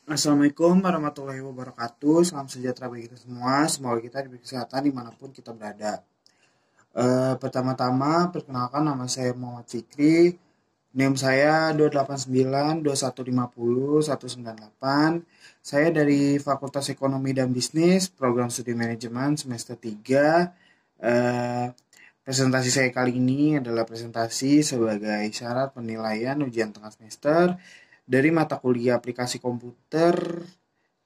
Assalamualaikum warahmatullahi wabarakatuh. Salam sejahtera bagi kita semua. Semoga kita diberi kesehatan dimanapun kita berada. Pertama-tama, perkenalkan nama saya Muhammad Fikri. NIM saya 289 2150 198. Saya dari Fakultas Ekonomi dan Bisnis, Program Studi Manajemen semester 3. Presentasi saya kali ini adalah presentasi sebagai syarat penilaian ujian tengah semester dari mata kuliah aplikasi komputer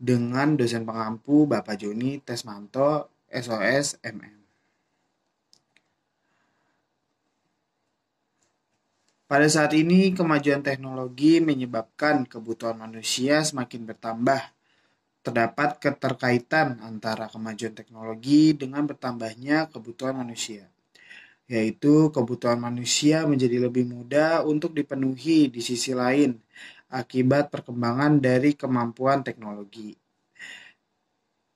dengan dosen pengampu Bapak Joni Tesmanto, SOS MM. Pada saat ini, kemajuan teknologi menyebabkan kebutuhan manusia semakin bertambah. Terdapat keterkaitan antara kemajuan teknologi dengan bertambahnya kebutuhan manusia, yaitu kebutuhan manusia menjadi lebih mudah untuk dipenuhi di sisi lain akibat perkembangan dari kemampuan teknologi.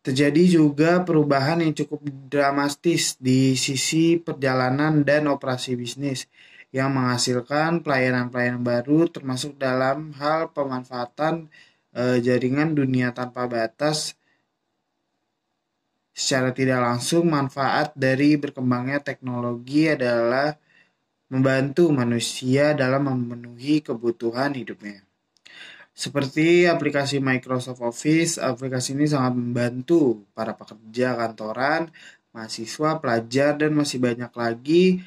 Terjadi juga perubahan yang cukup dramatis di sisi perjalanan dan operasi bisnis yang menghasilkan pelayanan-pelayanan baru termasuk dalam hal pemanfaatan jaringan dunia tanpa batas. Secara tidak langsung, manfaat dari berkembangnya teknologi adalah membantu manusia dalam memenuhi kebutuhan hidupnya. Seperti aplikasi Microsoft Office, aplikasi ini sangat membantu para pekerja kantoran, mahasiswa, pelajar, dan masih banyak lagi.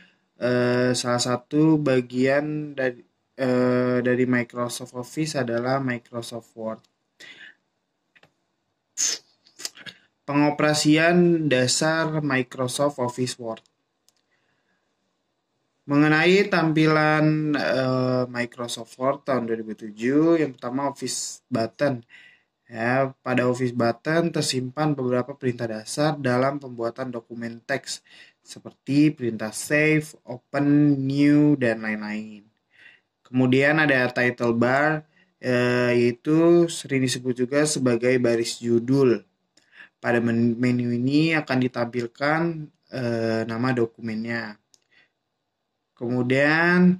Salah satu bagian dari Microsoft Office adalah Microsoft Word. Pengoperasian dasar Microsoft Office Word. Mengenai tampilan Microsoft Word tahun 2007, yang pertama Office Button. Ya, pada Office Button tersimpan beberapa perintah dasar dalam pembuatan dokumen teks seperti perintah save, open, new, dan lain-lain. Kemudian ada title bar, yaitu sering disebut juga sebagai baris judul. Pada menu ini akan ditampilkan nama dokumennya. Kemudian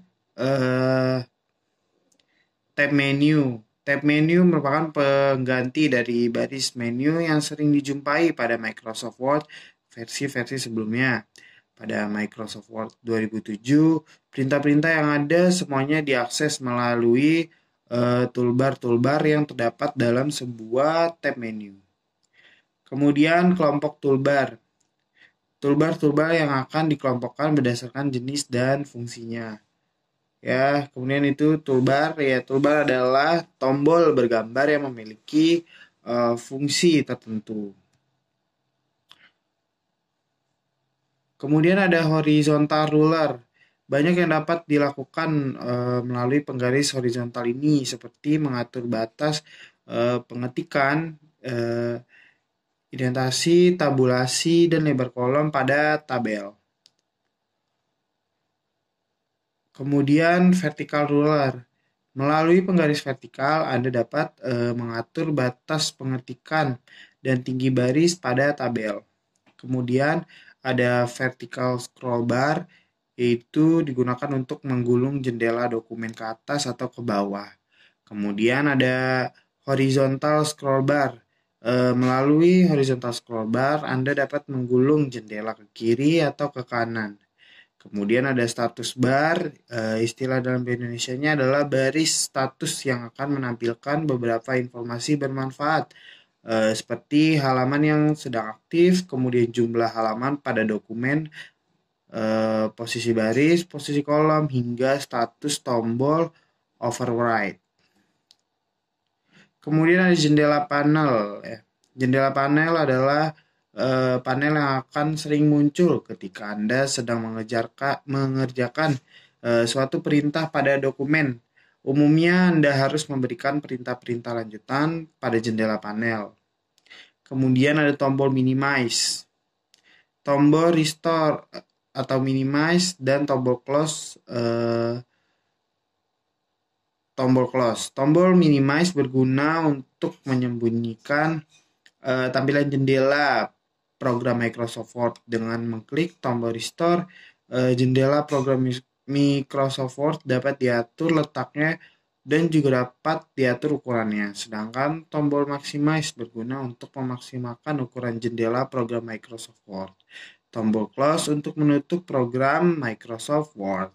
tab menu. Tab menu merupakan pengganti dari baris menu yang sering dijumpai pada Microsoft Word versi-versi sebelumnya. Pada Microsoft Word 2007, perintah-perintah yang ada semuanya diakses melalui toolbar-toolbar yang terdapat dalam sebuah tab menu. Kemudian kelompok toolbar. Toolbar-toolbar yang akan dikelompokkan berdasarkan jenis dan fungsinya. Ya, kemudian itu toolbar. Ya, toolbar adalah tombol bergambar yang memiliki fungsi tertentu. Kemudian ada horizontal ruler. Banyak yang dapat dilakukan melalui penggaris horizontal ini, seperti mengatur batas pengetikan, indentasi, tabulasi, dan lebar kolom pada tabel. Kemudian vertical ruler. Melalui penggaris vertikal, Anda dapat mengatur batas pengetikan dan tinggi baris pada tabel. Kemudian ada vertical scroll bar, yaitu digunakan untuk menggulung jendela dokumen ke atas atau ke bawah. Kemudian ada horizontal scroll bar. Melalui horizontal scroll bar, Anda dapat menggulung jendela ke kiri atau ke kanan. Kemudian ada status bar, istilah dalam bahasa Indonesianya adalah baris status yang akan menampilkan beberapa informasi bermanfaat, seperti halaman yang sedang aktif, kemudian jumlah halaman pada dokumen, posisi baris, posisi kolom, hingga status tombol override. Kemudian ada jendela panel. Jendela panel adalah panel yang akan sering muncul ketika Anda sedang mengerjakan suatu perintah pada dokumen. Umumnya Anda harus memberikan perintah-perintah lanjutan pada jendela panel. Kemudian ada tombol minimize, tombol restore atau minimize, dan tombol close. Tombol minimize berguna untuk menyembunyikan tampilan jendela program Microsoft Word. Dengan mengklik tombol restore, jendela program Microsoft Word dapat diatur letaknya dan juga dapat diatur ukurannya. Sedangkan tombol maximize berguna untuk memaksimalkan ukuran jendela program Microsoft Word. Tombol close untuk menutup program Microsoft Word.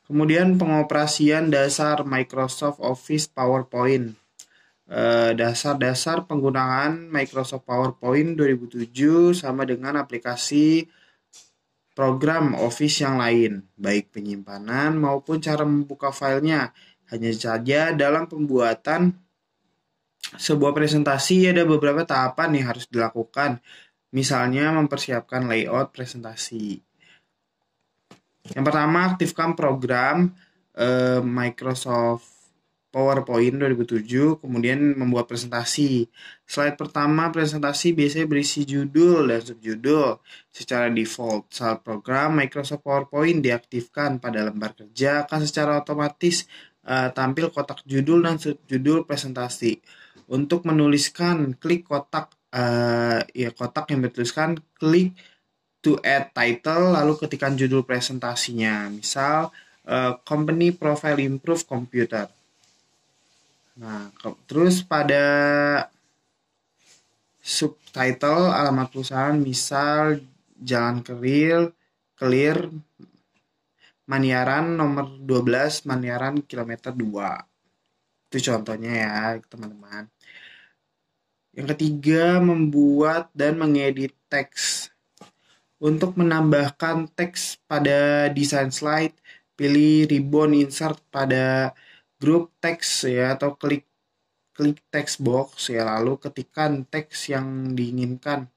Kemudian pengoperasian dasar Microsoft Office PowerPoint. Dasar-dasar penggunaan Microsoft PowerPoint 2007 sama dengan aplikasi program Office yang lain, baik penyimpanan maupun cara membuka filenya. Hanya saja dalam pembuatan sebuah presentasi ada beberapa tahapan yang harus dilakukan. Misalnya mempersiapkan layout presentasi. Yang pertama, aktifkan program Microsoft PowerPoint 2007, kemudian membuat presentasi. Slide pertama presentasi biasanya berisi judul dan subjudul. Secara default, saat program Microsoft PowerPoint diaktifkan pada lembar kerja, akan secara otomatis tampil kotak judul dan subjudul presentasi. Untuk menuliskan, klik kotak kotak yang bertuliskan klik to add title, lalu ketikkan judul presentasinya. Misal, Company Profile Improve Computer. Nah, terus pada subtitle alamat perusahaan, misal Jalan Clear Maniaran nomor 12, Maniaran kilometer 2. Itu contohnya ya, teman-teman. Yang ketiga, membuat dan mengedit teks. Untuk menambahkan teks pada desain slide, pilih ribbon insert pada grup teks ya, atau klik text box ya, lalu ketikkan teks yang diinginkan.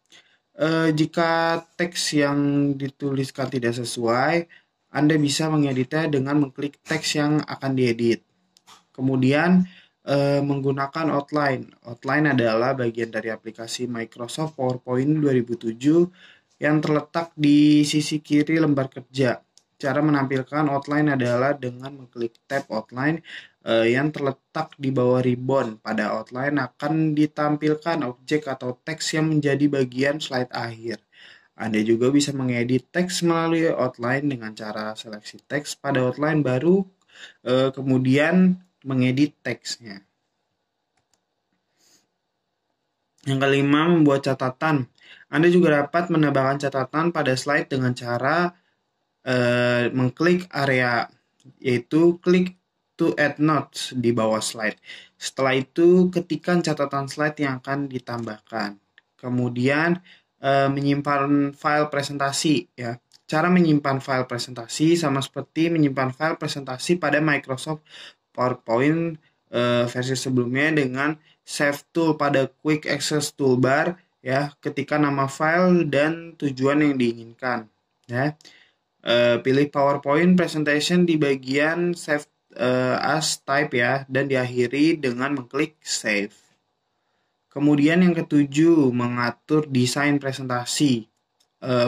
Jika teks yang dituliskan tidak sesuai, Anda bisa mengeditnya dengan mengklik teks yang akan diedit. Kemudian menggunakan outline. Outline adalah bagian dari aplikasi Microsoft PowerPoint 2007 yang terletak di sisi kiri lembar kerja. Cara menampilkan outline adalah dengan mengklik tab outline yang terletak di bawah ribbon. Pada outline akan ditampilkan objek atau teks yang menjadi bagian slide akhir. Anda juga bisa mengedit teks melalui outline dengan cara seleksi teks pada outline baru, kemudian mengedit teksnya. Yang kelima, membuat catatan. Anda juga dapat menambahkan catatan pada slide dengan cara mengklik area, yaitu klik to add notes di bawah slide. Setelah itu, ketikkan catatan slide yang akan ditambahkan. Kemudian, menyimpan file presentasi ya. Cara menyimpan file presentasi sama seperti menyimpan file presentasi pada Microsoft PowerPoint versi sebelumnya dengan Save Tool pada Quick Access Toolbar ya, ketika nama file dan tujuan yang diinginkan ya. Pilih PowerPoint Presentation di bagian Save as Type ya, dan diakhiri dengan mengklik Save. Kemudian yang ketujuh, mengatur desain presentasi.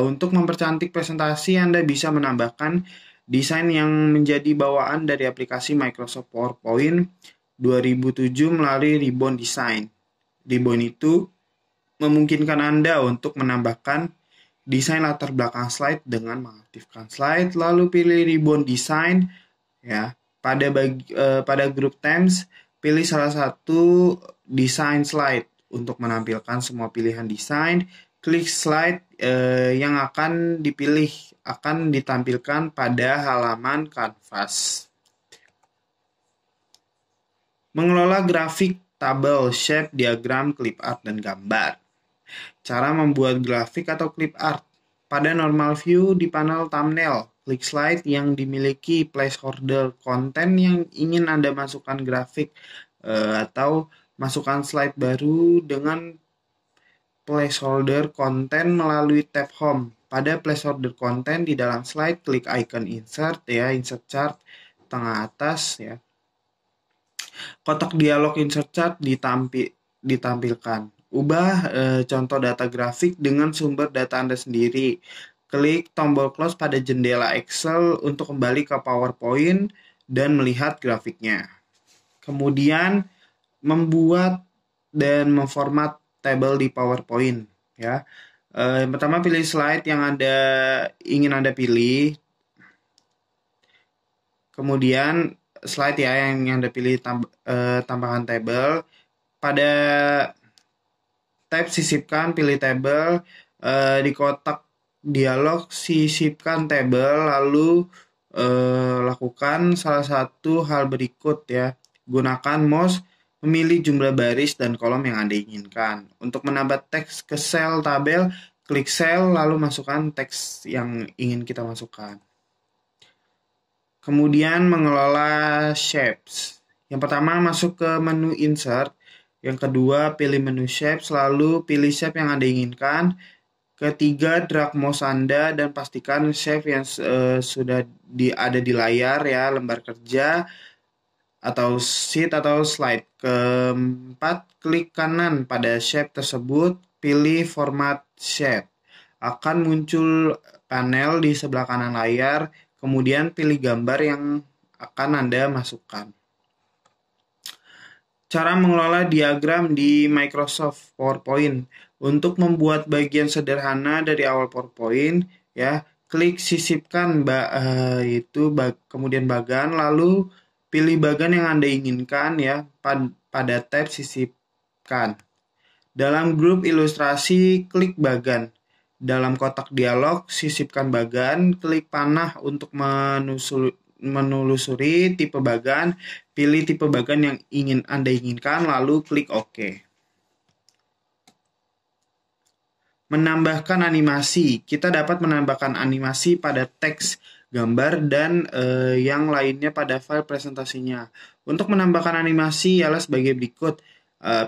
Untuk mempercantik presentasi, Anda bisa menambahkan desain yang menjadi bawaan dari aplikasi Microsoft PowerPoint 2007 melalui ribbon design. Ribbon itu memungkinkan Anda untuk menambahkan desain latar belakang slide dengan mengaktifkan slide, lalu pilih ribbon design ya. Pada grup themes, pilih salah satu desain slide. Untuk menampilkan semua pilihan desain, klik slide yang akan dipilih akan ditampilkan pada halaman kanvas. Mengelola grafik, tabel, shape, diagram, clip art, dan gambar. Cara membuat grafik atau clip art. Pada normal view di panel thumbnail, klik slide yang dimiliki placeholder konten yang ingin Anda masukkan grafik, atau masukkan slide baru dengan placeholder konten melalui tab home. Pada placeholder konten di dalam slide, klik icon insert ya, insert chart tengah atas ya. Kotak dialog insert chart ditampilkan. Ubah contoh data grafik dengan sumber data Anda sendiri. Klik tombol close pada jendela Excel untuk kembali ke PowerPoint dan melihat grafiknya. Kemudian membuat dan memformat tabel di PowerPoint ya. Yang pertama pilih slide yang ingin Anda pilih. Kemudian slide ya yang Anda pilih tambahkan tabel. Pada tab sisipkan pilih tabel, di kotak dialog sisipkan tabel, lalu lakukan salah satu hal berikut ya. Gunakan mouse memilih jumlah baris dan kolom yang Anda inginkan. Untuk menambah teks ke sel tabel, klik sel lalu masukkan teks yang ingin kita masukkan. Kemudian mengelola shapes. Yang pertama masuk ke menu insert. Yang kedua pilih menu shapes lalu pilih shape yang Anda inginkan. Ketiga drag mouse Anda dan pastikan shape yang sudah ada di layar ya, lembar kerja atau sheet atau slide. Keempat, klik kanan pada shape tersebut, pilih format shape. Akan muncul panel di sebelah kanan layar, kemudian pilih gambar yang akan Anda masukkan. Cara mengelola diagram di Microsoft PowerPoint. Untuk membuat bagian sederhana dari awal PowerPoint, ya, klik sisipkan kemudian bagan, lalu pilih bagan yang Anda inginkan ya pada tab sisipkan. Dalam grup ilustrasi, klik bagan. Dalam kotak dialog, sisipkan bagan, klik panah untuk menelusuri tipe bagan, pilih tipe bagan yang Anda inginkan, lalu klik OK. Menambahkan animasi. Kita dapat menambahkan animasi pada teks, gambar, dan yang lainnya pada file presentasinya. Untuk menambahkan animasi ialah sebagai berikut.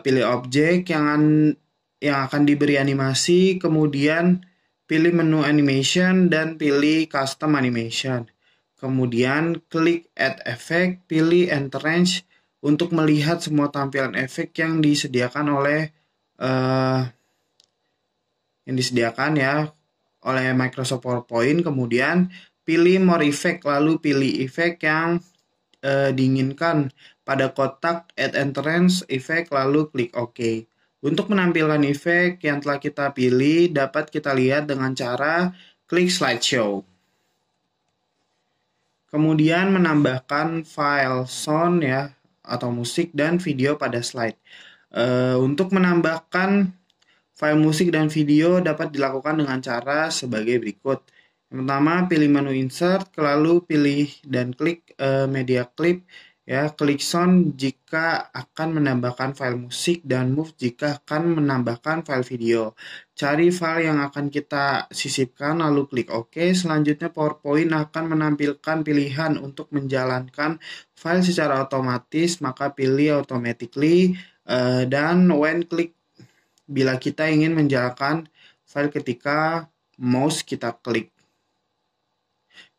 Pilih objek yang akan diberi animasi, kemudian pilih menu animation dan pilih custom animation. Kemudian klik add effect, pilih enter range untuk melihat semua tampilan efek yang disediakan ya oleh Microsoft PowerPoint. Kemudian pilih more effect, lalu pilih efek yang diinginkan pada kotak add entrance effect, lalu klik OK. Untuk menampilkan efek yang telah kita pilih dapat kita lihat dengan cara klik slideshow. Kemudian menambahkan file sound ya atau musik dan video pada slide. Untuk menambahkan file musik dan video dapat dilakukan dengan cara sebagai berikut. Yang pertama, pilih menu insert, lalu pilih dan klik media clip ya, klik sound jika akan menambahkan file musik dan move jika akan menambahkan file video. Cari file yang akan kita sisipkan lalu klik OK. Selanjutnya PowerPoint akan menampilkan pilihan untuk menjalankan file secara otomatis, maka pilih automatically dan when klik bila kita ingin menjalankan file ketika mouse kita klik.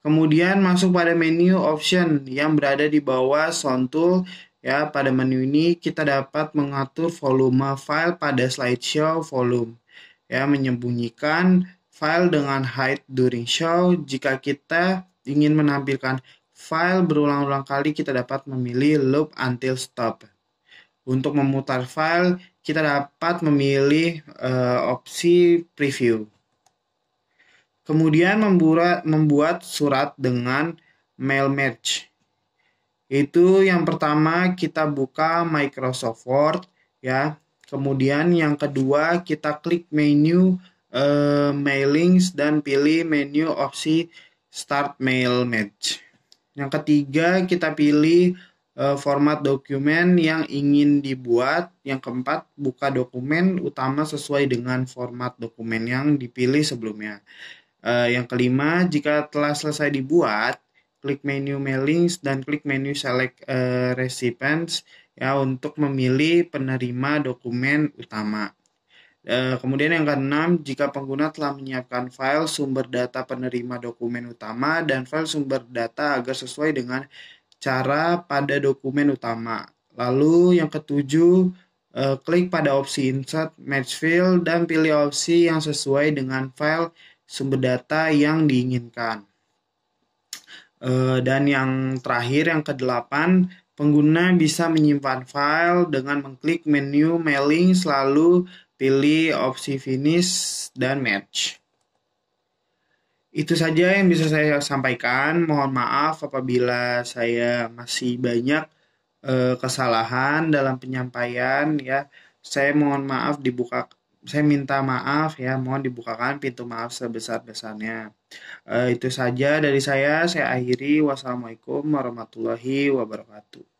Kemudian masuk pada menu option yang berada di bawah sound tool. Ya, pada menu ini kita dapat mengatur volume file pada slideshow volume. Ya, menyembunyikan file dengan hide during show. Jika kita ingin menampilkan file berulang-ulang kali, kita dapat memilih loop until stop. Untuk memutar file, kita dapat memilih opsi preview. Kemudian membuat surat dengan mail merge. Itu yang pertama kita buka Microsoft Word ya. Kemudian yang kedua kita klik menu mailings dan pilih menu opsi start mail merge. Yang ketiga kita pilih format dokumen yang ingin dibuat. Yang keempat, buka dokumen utama sesuai dengan format dokumen yang dipilih sebelumnya. Yang kelima, jika telah selesai dibuat, klik menu mailings dan klik menu select recipients ya untuk memilih penerima dokumen utama. Kemudian yang keenam, jika pengguna telah menyiapkan file sumber data penerima dokumen utama dan file sumber data agar sesuai dengan cara pada dokumen utama. Lalu yang ketujuh, klik pada opsi insert match field dan pilih opsi yang sesuai dengan file sumber data yang diinginkan. Dan yang terakhir, yang ke-8, pengguna bisa menyimpan file dengan mengklik menu mailing lalu Pilih opsi finish dan match. Itu saja yang bisa saya sampaikan. Mohon maaf apabila saya masih banyak kesalahan dalam penyampaian ya. Saya mohon maaf saya minta maaf ya, mohon dibukakan pintu maaf sebesar-besarnya. Itu saja dari saya akhiri. Wassalamualaikum warahmatullahi wabarakatuh.